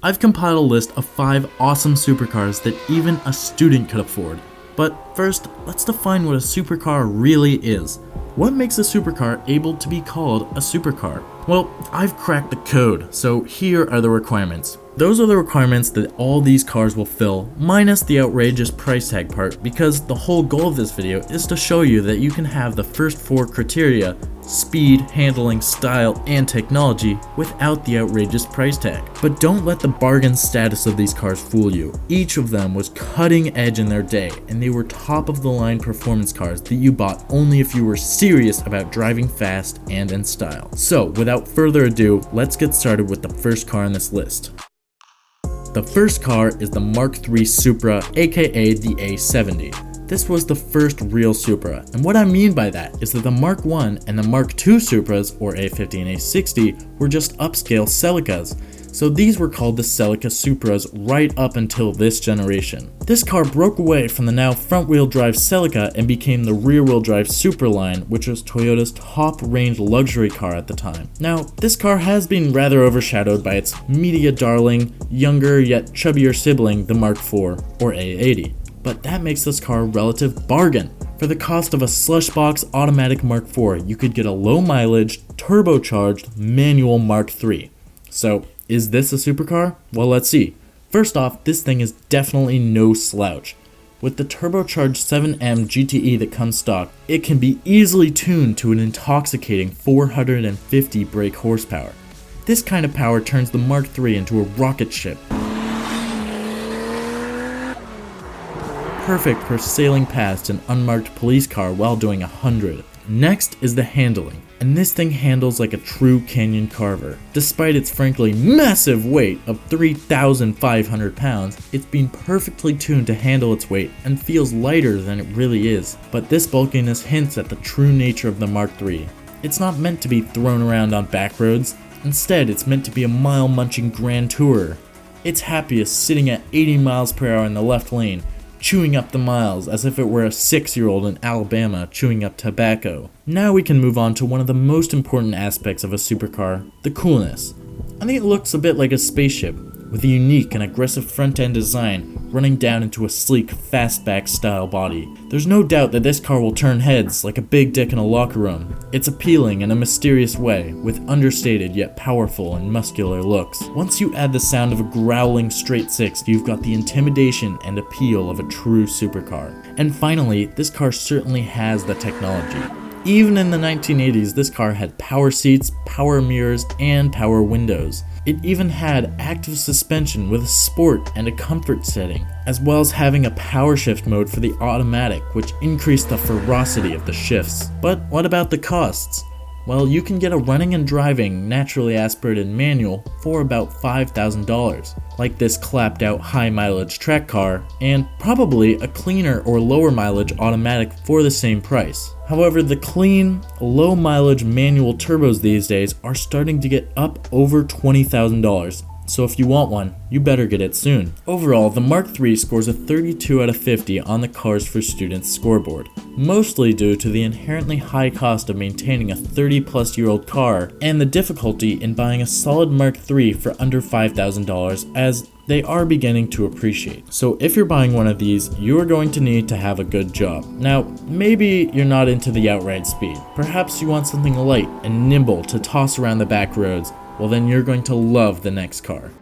I've compiled a list of 5 awesome supercars that even a student could afford. But first, let's define what a supercar really is. What makes a supercar able to be called a supercar? Well, I've cracked the code, so here are the requirements. Those are the requirements that all these cars will fill, minus the outrageous price tag part, because the whole goal of this video is to show you that you can have the first 4 criteria, speed, handling, style, and technology, without the outrageous price tag. But don't let the bargain status of these cars fool you. Each of them was cutting edge in their day, and they were top of the line performance cars that you bought only if you were serious about driving fast and in style. So without further ado, let's get started with the first car on this list. The first car is the MK3 Supra, aka the A70. This was the first real Supra, and what I mean by that is that the MK1 and the MR2 Supras, or A50 and A60, were just upscale Celicas. So these were called the Celica Supras right up until this generation. This car broke away from the now front-wheel drive Celica and became the rear-wheel drive Supra line, which was Toyota's top-range luxury car at the time. Now, this car has been rather overshadowed by its media darling, younger yet chubbier sibling, the MK4 or A80. But that makes this car a relative bargain. For the cost of a slushbox automatic MK4, you could get a low-mileage, turbocharged, manual MK3. So, is this a supercar? Well, let's see. First off, this thing is definitely no slouch. With the turbocharged 7M GTE that comes stock, it can be easily tuned to an intoxicating 450 brake horsepower. This kind of power turns the MK3 into a rocket ship. Perfect for sailing past an unmarked police car while doing 100. Next is the handling, and this thing handles like a true canyon carver. Despite its frankly massive weight of 3,500 pounds, it's been perfectly tuned to handle its weight and feels lighter than it really is. But this bulkiness hints at the true nature of the MK3. It's not meant to be thrown around on back roads, instead it's meant to be a mile-munching grand tourer. It's happiest sitting at 80 miles per hour in the left lane, chewing up the miles as if it were a 6-year-old in Alabama chewing up tobacco. Now we can move on to one of the most important aspects of a supercar, the coolness. I think it looks a bit like a spaceship, with a unique and aggressive front-end design running down into a sleek fastback style body. There's no doubt that this car will turn heads like a big dick in a locker room. It's appealing in a mysterious way, with understated yet powerful and muscular looks. Once you add the sound of a growling straight six, you've got the intimidation and appeal of a true supercar. And finally, this car certainly has the technology. Even in the 1980s, this car had power seats, power mirrors, and power windows. It even had active suspension with a sport and a comfort setting, as well as having a power shift mode for the automatic, which increased the ferocity of the shifts. But what about the costs? Well, you can get a running and driving, naturally aspirated manual for about $5,000, like this clapped out high mileage track car, and probably a cleaner or lower mileage automatic for the same price. However, the clean, low mileage manual turbos these days are starting to get up over $20,000. So if you want one, you better get it soon. Overall, the MK3 scores a 32 out of 50 on the Cars for Students scoreboard, mostly due to the inherently high cost of maintaining a 30-plus-year-old car and the difficulty in buying a solid MK3 for under $5,000, as they are beginning to appreciate. So if you're buying one of these, you are going to need to have a good job. Now, maybe you're not into the outright speed. Perhaps you want something light and nimble to toss around the back roads. Well, then you're going to love the next car.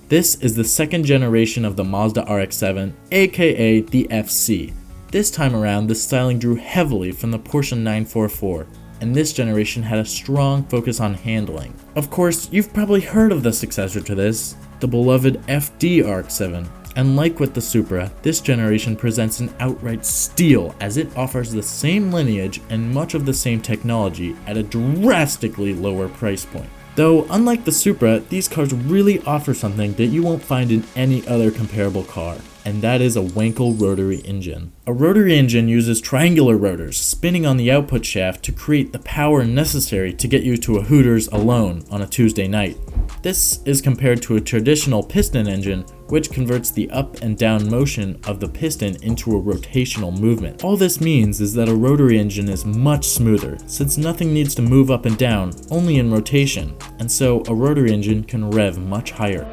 This is the second generation of the Mazda RX-7, aka the FC. This time around, the styling drew heavily from the Porsche 944, and this generation had a strong focus on handling. Of course, you've probably heard of the successor to this, the beloved FD RX-7. And like with the Supra, this generation presents an outright steal, as it offers the same lineage and much of the same technology at a drastically lower price point. Though, unlike the Supra, these cars really offer something that you won't find in any other comparable car, and that is a Wankel rotary engine. A rotary engine uses triangular rotors spinning on the output shaft to create the power necessary to get you to a Hooters alone on a Tuesday night. This is compared to a traditional piston engine, which converts the up and down motion of the piston into a rotational movement. All this means is that a rotary engine is much smoother, since nothing needs to move up and down, only in rotation, and so a rotary engine can rev much higher.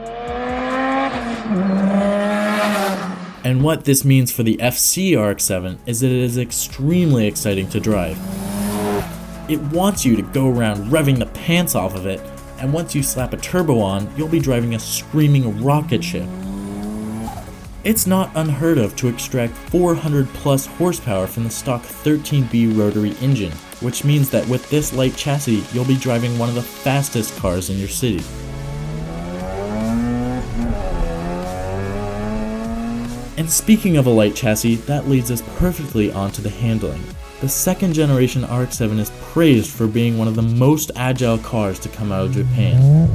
And what this means for the FC RX-7 is that it is extremely exciting to drive. It wants you to go around revving the pants off of it, and once you slap a turbo on, you'll be driving a screaming rocket ship. It's not unheard of to extract 400 plus horsepower from the stock 13B rotary engine, which means that with this light chassis, you'll be driving one of the fastest cars in your city. And speaking of a light chassis, that leads us perfectly onto the handling. The second generation RX-7 is praised for being one of the most agile cars to come out of Japan.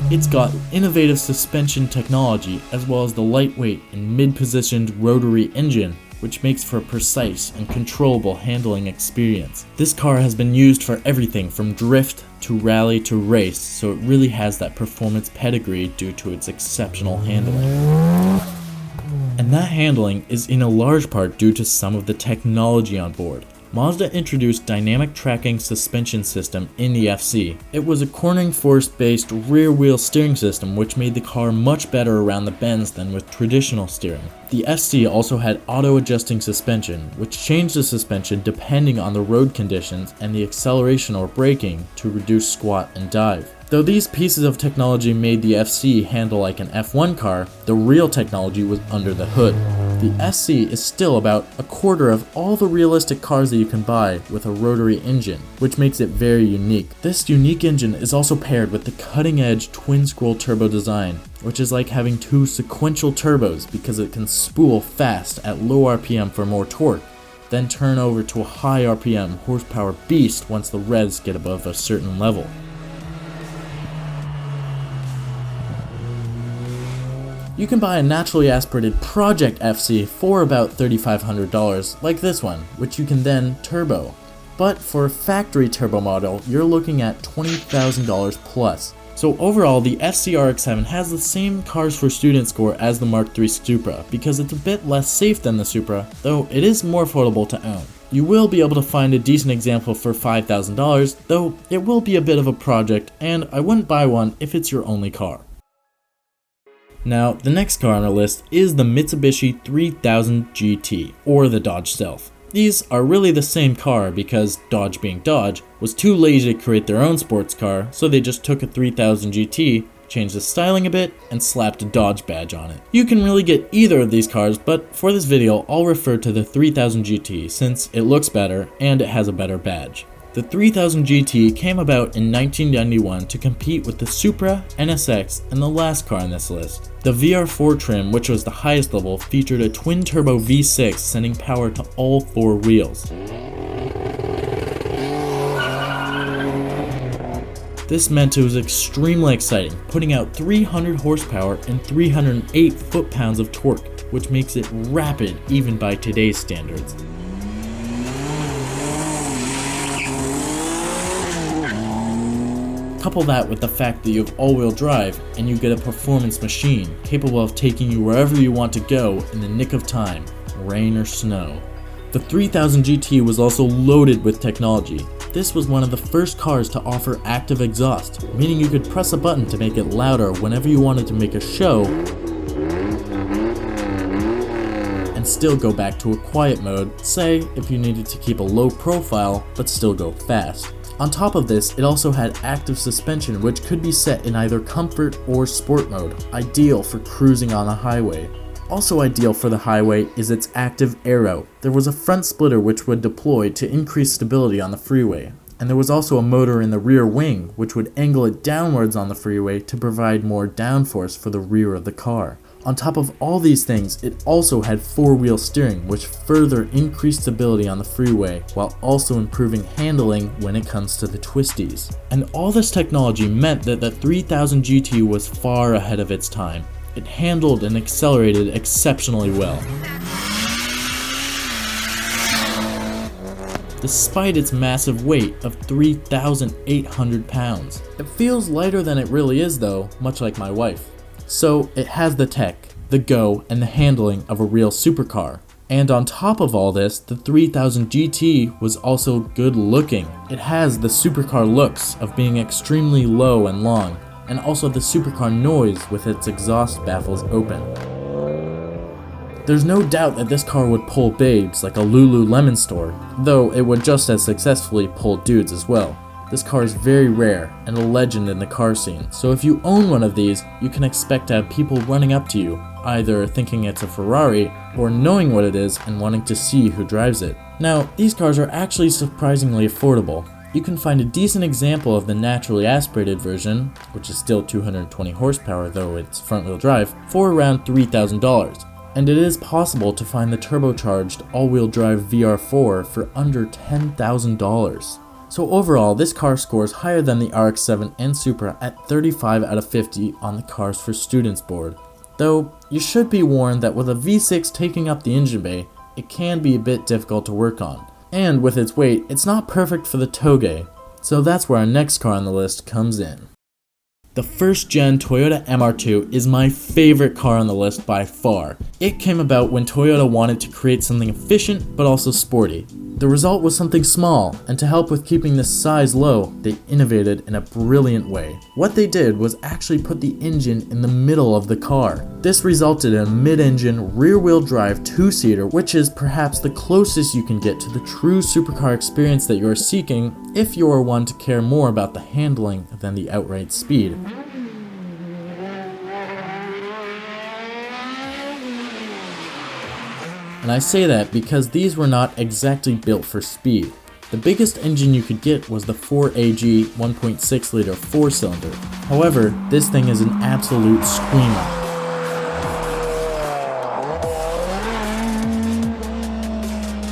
It's got innovative suspension technology as well as the lightweight and mid-positioned rotary engine, which makes for a precise and controllable handling experience. This car has been used for everything from drift to rally to race, so it really has that performance pedigree due to its exceptional handling. And that handling is in a large part due to some of the technology on board. Mazda introduced dynamic tracking suspension system in the FC. It was a cornering force based rear wheel steering system which made the car much better around the bends than with traditional steering. The FC also had auto adjusting suspension, which changed the suspension depending on the road conditions and the acceleration or braking to reduce squat and dive. Though these pieces of technology made the FC handle like an F1 car, the real technology was under the hood. The SC is still about a quarter of all the realistic cars that you can buy with a rotary engine, which makes it very unique. This unique engine is also paired with the cutting-edge twin-scroll turbo design, which is like having two sequential turbos because it can spool fast at low RPM for more torque, then turn over to a high RPM horsepower beast once the revs get above a certain level. You can buy a naturally aspirated Project FC for about $3,500, like this one, which you can then turbo. But for a factory turbo model, you're looking at $20,000 plus. So overall, the FC RX-7 has the same cars for student score as the MK3 Supra, because it's a bit less safe than the Supra, though it is more affordable to own. You will be able to find a decent example for $5,000, though it will be a bit of a project, and I wouldn't buy one if it's your only car. Now, the next car on our list is the Mitsubishi 3000 GT, or the Dodge Stealth. These are really the same car because Dodge being Dodge was too lazy to create their own sports car, so they just took a 3000 GT, changed the styling a bit, and slapped a Dodge badge on it. You can really get either of these cars, but for this video I'll refer to the 3000 GT since it looks better and it has a better badge. The 3000 GT came about in 1991 to compete with the Supra, NSX, and the last car on this list. The VR4 trim, which was the highest level, featured a twin-turbo V6 sending power to all four wheels. This meant it was extremely exciting, putting out 300 horsepower and 308 foot-pounds of torque, which makes it rapid even by today's standards. Couple that with the fact that you have all-wheel drive, and you get a performance machine capable of taking you wherever you want to go in the nick of time, rain or snow. The 3000 GT was also loaded with technology. This was one of the first cars to offer active exhaust, meaning you could press a button to make it louder whenever you wanted to make a show, and still go back to a quiet mode, say if you needed to keep a low profile but still go fast. On top of this, it also had active suspension, which could be set in either comfort or sport mode, ideal for cruising on a highway. Also ideal for the highway is its active aero. There was a front splitter which would deploy to increase stability on the freeway, and there was also a motor in the rear wing which would angle it downwards on the freeway to provide more downforce for the rear of the car. On top of all these things, it also had four-wheel steering, which further increased stability on the freeway, while also improving handling when it comes to the twisties. And all this technology meant that the 3000 GT was far ahead of its time. It handled and accelerated exceptionally well. despite its massive weight of 3,800 pounds. It feels lighter than it really is though, much like my wife. So it has the tech, the go, and the handling of a real supercar. And on top of all this, the 3000 GT was also good looking. It has the supercar looks of being extremely low and long, and also the supercar noise with its exhaust baffles open. There's no doubt that this car would pull babes like a Lululemon store, though it would just as successfully pull dudes as well. This car is very rare and a legend in the car scene, so if you own one of these, you can expect to have people running up to you, either thinking it's a Ferrari or knowing what it is and wanting to see who drives it. Now, these cars are actually surprisingly affordable. You can find a decent example of the naturally aspirated version, which is still 220 horsepower though it's front-wheel drive, for around $3,000. And it is possible to find the turbocharged all-wheel drive VR4 for under $10,000. So overall, this car scores higher than the RX-7 and Supra at 35 out of 50 on the Cars for Students board. Though, you should be warned that with a V6 taking up the engine bay, it can be a bit difficult to work on. And with its weight, it's not perfect for the toge. So that's where our next car on the list comes in. The first gen Toyota MR2 is my favorite car on the list by far. It came about when Toyota wanted to create something efficient but also sporty. The result was something small, and to help with keeping the size low, they innovated in a brilliant way. What they did was actually put the engine in the middle of the car. This resulted in a mid-engine, rear-wheel drive two-seater, which is perhaps the closest you can get to the true supercar experience that you are seeking if you are one to care more about the handling than the outright speed. And I say that because these were not exactly built for speed. The biggest engine you could get was the 4AG 1.6 liter 4-cylinder. However, this thing is an absolute screamer.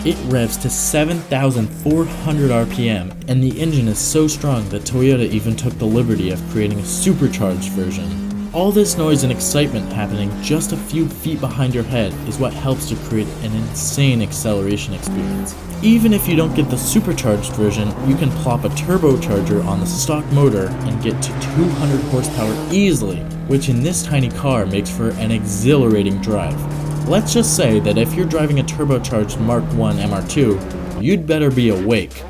It revs to 7,400 RPM, and the engine is so strong that Toyota even took the liberty of creating a supercharged version. All this noise and excitement happening just a few feet behind your head is what helps to create an insane acceleration experience. Even if you don't get the supercharged version, you can plop a turbocharger on the stock motor and get to 200 horsepower easily, which in this tiny car makes for an exhilarating drive. Let's just say that if you're driving a turbocharged Mark 1 MR2, you'd better be awake.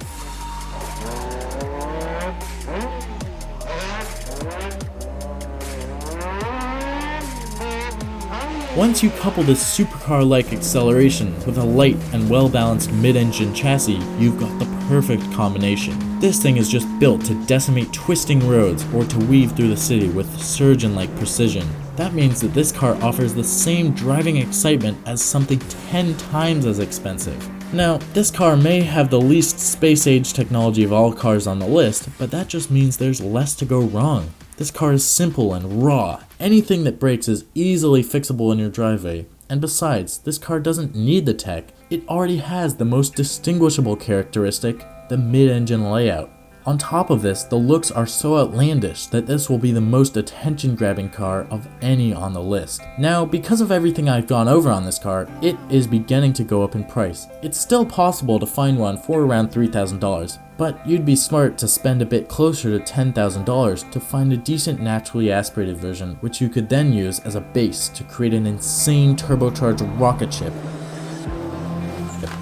Once you couple this supercar-like acceleration with a light and well-balanced mid-engine chassis, you've got the perfect combination. This thing is just built to decimate twisting roads or to weave through the city with surgeon-like precision. That means that this car offers the same driving excitement as something 10 times as expensive. Now, this car may have the least space-age technology of all cars on the list, but that just means there's less to go wrong. This car is simple and raw. Anything that breaks is easily fixable in your driveway. And besides, this car doesn't need the tech. It already has the most distinguishable characteristic, the mid-engine layout. On top of this, the looks are so outlandish that this will be the most attention-grabbing car of any on the list. Now, because of everything I've gone over on this car, it is beginning to go up in price. It's still possible to find one for around $3,000, but you'd be smart to spend a bit closer to $10,000 to find a decent naturally aspirated version, which you could then use as a base to create an insane turbocharged rocket ship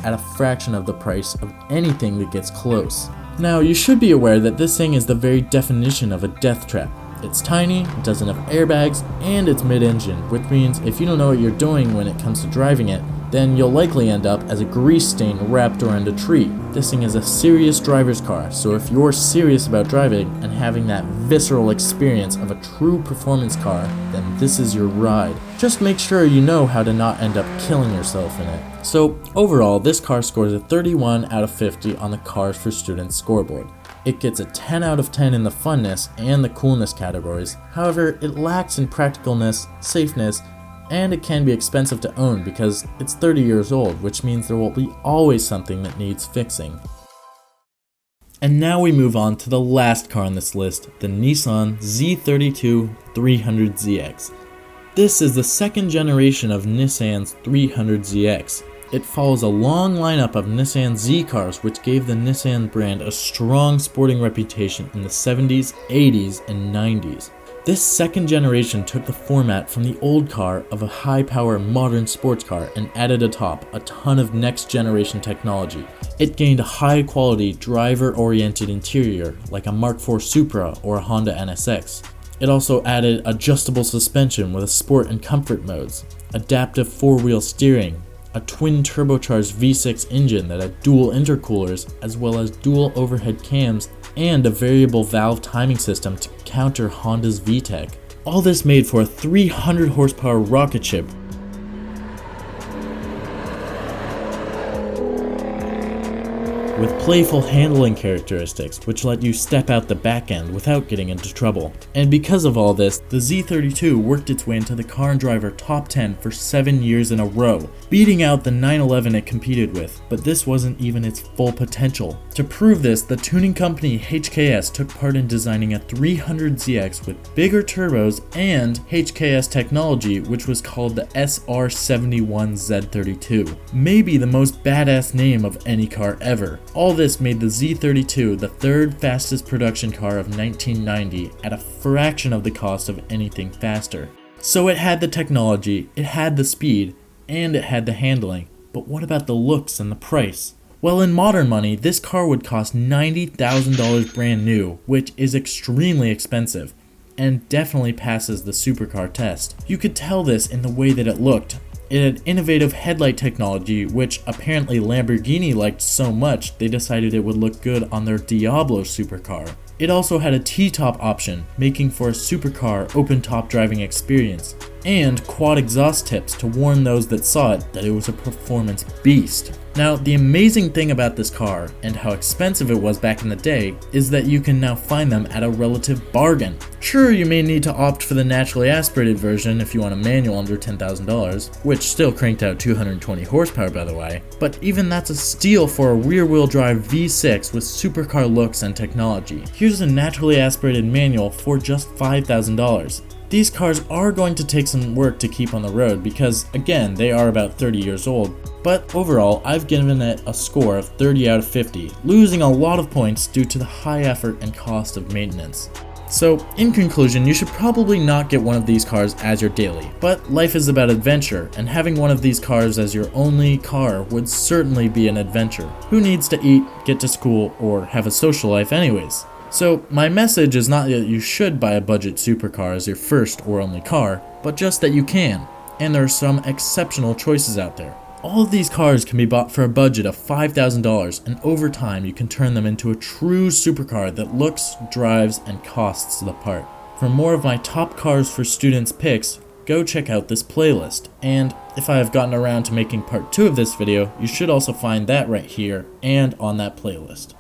at a fraction of the price of anything that gets close. Now, you should be aware that this thing is the very definition of a death trap. It's tiny, it doesn't have airbags, and it's mid-engine, which means if you don't know what you're doing when it comes to driving it, then you'll likely end up as a grease stain wrapped around a tree. This thing is a serious driver's car, so if you're serious about driving and having that visceral experience of a true performance car, then this is your ride. Just make sure you know how to not end up killing yourself in it. So overall, this car scores a 31 out of 50 on the Cars for Students scoreboard. It gets a 10 out of 10 in the funness and the coolness categories. However, it lacks in practicalness, safeness, and it can be expensive to own because it's 30 years old, which means there will be always something that needs fixing. And now we move on to the last car on this list, the Nissan Z32 300ZX. This is the second generation of Nissan's 300ZX. It follows a long lineup of Nissan Z cars, which gave the Nissan brand a strong sporting reputation in the 70s, 80s, and 90s. This second generation took the format from the old car of a high-power modern sports car and added atop a ton of next-generation technology. It gained a high-quality, driver-oriented interior like a Mark IV Supra or a Honda NSX. It also added adjustable suspension with a sport and comfort modes, adaptive four-wheel steering, a twin turbocharged V6 engine that had dual intercoolers, as well as dual overhead cams, and a variable valve timing system to counter Honda's VTEC. All this made for a 300 horsepower rocket ship with playful handling characteristics which let you step out the back end without getting into trouble. And because of all this, the Z32 worked its way into the Car and Driver top 10 for 7 years in a row, beating out the 911 it competed with, but this wasn't even its full potential. To prove this, the tuning company HKS took part in designing a 300ZX with bigger turbos and HKS technology, which was called the SR71Z32. Maybe the most badass name of any car ever. All this made the Z32 the third fastest production car of 1990 at a fraction of the cost of anything faster. So it had the technology, it had the speed, and it had the handling. But what about the looks and the price? Well, in modern money, this car would cost $90,000 brand new, which is extremely expensive, and definitely passes the supercar test. You could tell this in the way that it looked. It had innovative headlight technology, which apparently Lamborghini liked so much they decided it would look good on their Diablo supercar. It also had a T-top option, making for a supercar open-top driving experience, and quad exhaust tips to warn those that saw it that it was a performance beast. Now, the amazing thing about this car, and how expensive it was back in the day, is that you can now find them at a relative bargain. Sure, you may need to opt for the naturally aspirated version if you want a manual under $10,000, which still cranked out 220 horsepower by the way, but even that's a steal for a rear-wheel drive V6 with supercar looks and technology. Here's a naturally aspirated manual for just $5,000. These cars are going to take some work to keep on the road because, again, they are about 30 years old, but overall, I've given it a score of 30 out of 50, losing a lot of points due to the high effort and cost of maintenance. So, in conclusion, you should probably not get one of these cars as your daily, but life is about adventure, and having one of these cars as your only car would certainly be an adventure. Who needs to eat, get to school, or have a social life anyways? So, my message is not that you should buy a budget supercar as your first or only car, but just that you can, and there are some exceptional choices out there. All of these cars can be bought for a budget of $5,000, and over time you can turn them into a true supercar that looks, drives, and costs the part. For more of my top cars for students picks, go check out this playlist, and if I have gotten around to making part 2 of this video, you should also find that right here and on that playlist.